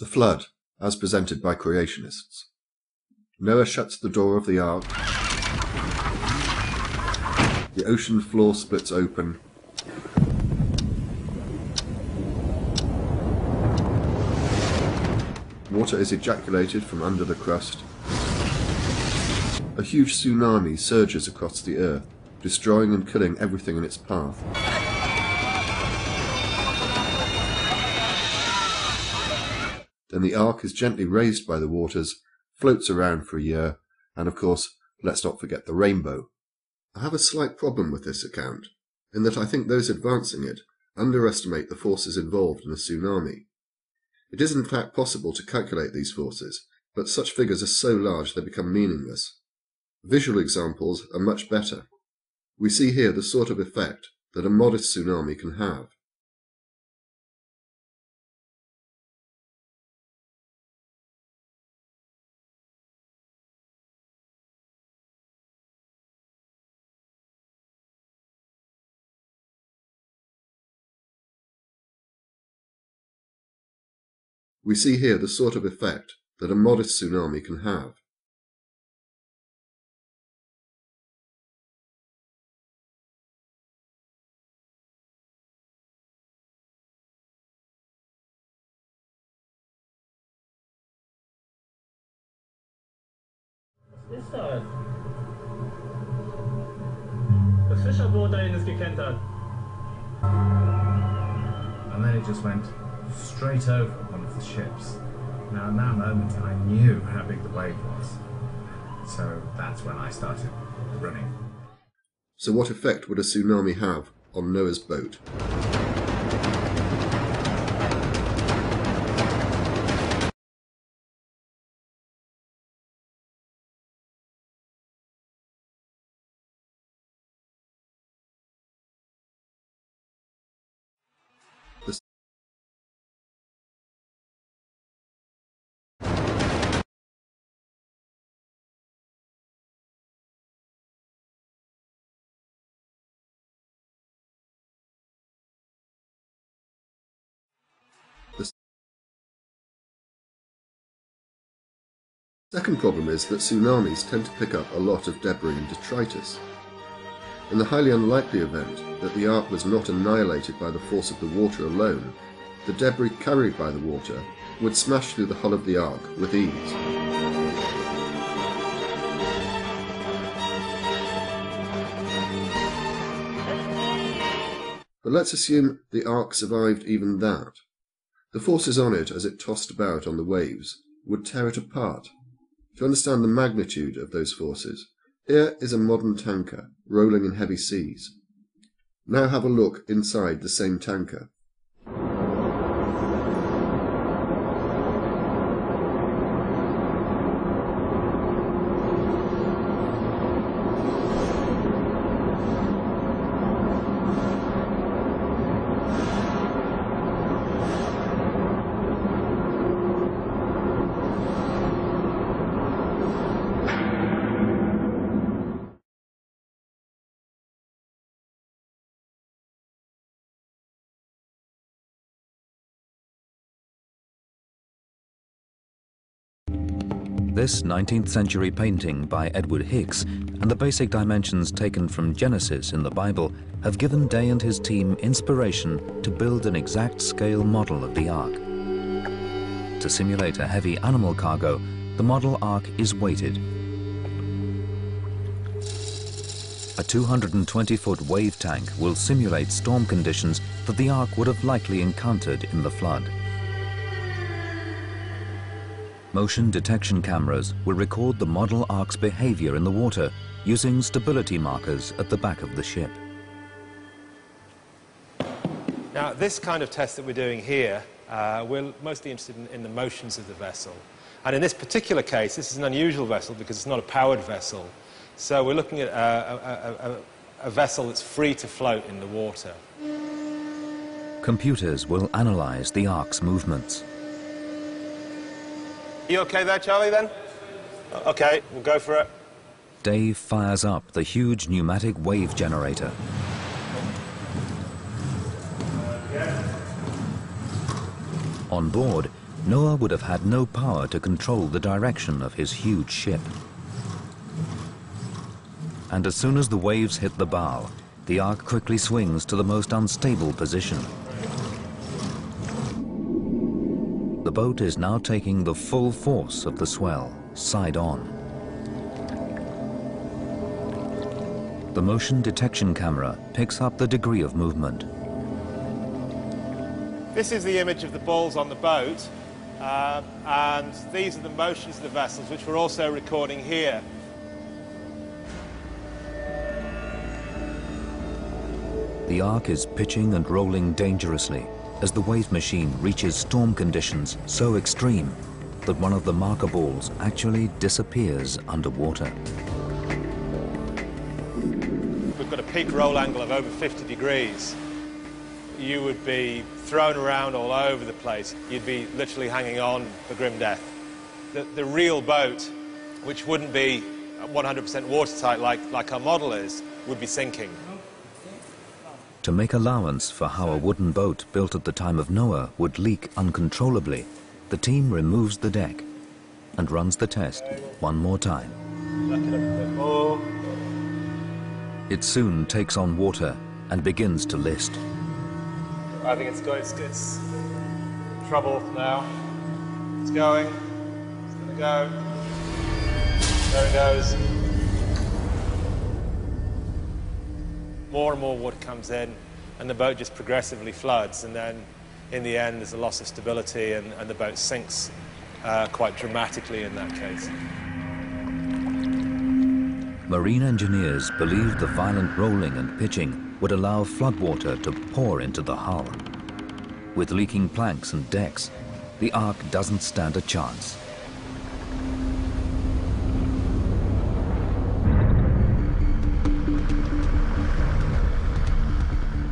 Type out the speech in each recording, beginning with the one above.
The flood, as presented by creationists. Noah shuts the door of the ark. The ocean floor splits open. Water is ejaculated from under the crust. A huge tsunami surges across the earth, destroying and killing everything in its path. Then the ark is gently raised by the waters, floats around for a year, and of course, let's not forget the rainbow. I have a slight problem with this account, in that I think those advancing it underestimate the forces involved in a tsunami. It is in fact possible to calculate these forces, but such figures are so large they become meaningless. Visual examples are much better. We see here the sort of effect that a modest tsunami can have. We see here the sort of effect that a modest tsunami can have. Was ist das? Das Fischerboot dahin ist gekentert. And then it just went straight over one of the ships. Now in that moment I knew how big the wave was. So that's when I started running. So what effect would a tsunami have on Noah's boat? The second problem is that tsunamis tend to pick up a lot of debris and detritus. In the highly unlikely event that the ark was not annihilated by the force of the water alone, the debris carried by the water would smash through the hull of the ark with ease. But let's assume the ark survived even that. The forces on it as it tossed about on the waves would tear it apart. To understand the magnitude of those forces, here is a modern tanker rolling in heavy seas. Now have a look inside the same tanker. This 19th century painting by Edward Hicks and the basic dimensions taken from Genesis in the Bible have given Day and his team inspiration to build an exact scale model of the Ark. To simulate a heavy animal cargo, the model Ark is weighted. A 220-foot wave tank will simulate storm conditions that the Ark would have likely encountered in the flood. Motion detection cameras will record the model Ark's behavior in the water using stability markers at the back of the ship. Now, this kind of test that we're doing here, we're mostly interested in the motions of the vessel. And in this particular case, this is an unusual vessel because it's not a powered vessel. So we're looking at a vessel that's free to float in the water. Computers will analyze the Ark's movements. You okay there, Charlie, then? Okay, we'll go for it. Dave fires up the huge pneumatic wave generator. On board, Noah would have had no power to control the direction of his huge ship. And as soon as the waves hit the bow, the Ark quickly swings to the most unstable position. The boat is now taking the full force of the swell, side on. The motion detection camera picks up the degree of movement. This is the image of the balls on the boat, and these are the motions of the vessels, which we're also recording here. The Ark is pitching and rolling dangerously as the wave machine reaches storm conditions so extreme that one of the marker balls actually disappears underwater. We've got a peak roll angle of over 50 degrees. You would be thrown around all over the place. You'd be literally hanging on for grim death. The real boat, which wouldn't be 100% watertight like our model is, would be sinking. To make allowance for how a wooden boat built at the time of Noah would leak uncontrollably, the team removes the deck and runs the test one more time. It soon takes on water and begins to list. I think it's trouble now. It's going. It's going to go. There it goes. More and more water comes in, and the boat just progressively floods, and then in the end there's a loss of stability, and the boat sinks quite dramatically in that case. Marine engineers believed the violent rolling and pitching would allow floodwater to pour into the hull. With leaking planks and decks, the Ark doesn't stand a chance.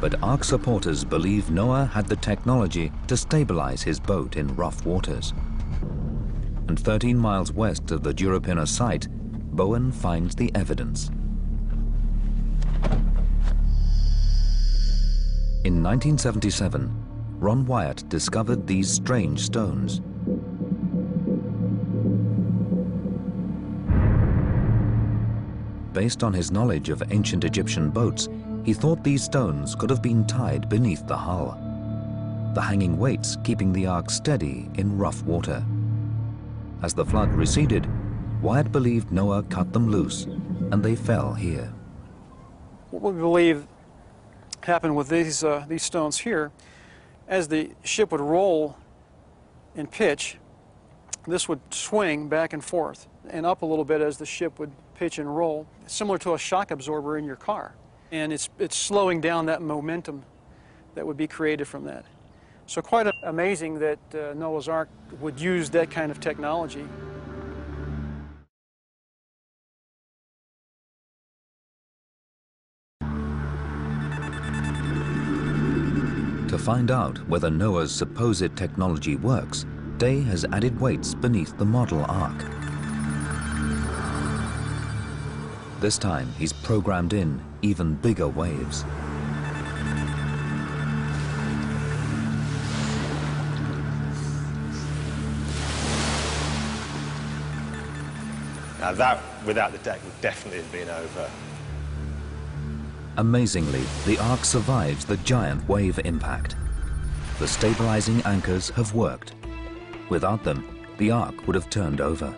But Ark supporters believe Noah had the technology to stabilize his boat in rough waters. And 13 miles west of the Durupina site, Bowen finds the evidence. In 1977, Ron Wyatt discovered these strange stones. Based on his knowledge of ancient Egyptian boats, he thought these stones could have been tied beneath the hull, the hanging weights keeping the Ark steady in rough water. As the flood receded, Wyatt believed Noah cut them loose, and they fell here. What we believe happened with these stones here, as the ship would roll and pitch, this would swing back and forth and up a little bit as the ship would pitch and roll, similar to a shock absorber in your car. And it's slowing down that momentum that would be created from that. So quite amazing that Noah's Ark would use that kind of technology. To find out whether Noah's supposed technology works, Day has added weights beneath the model Ark. This time, he's programmed in even bigger waves. Now that, without the deck, would definitely have been over. Amazingly, the Ark survives the giant wave impact. The stabilizing anchors have worked. Without them, the Ark would have turned over.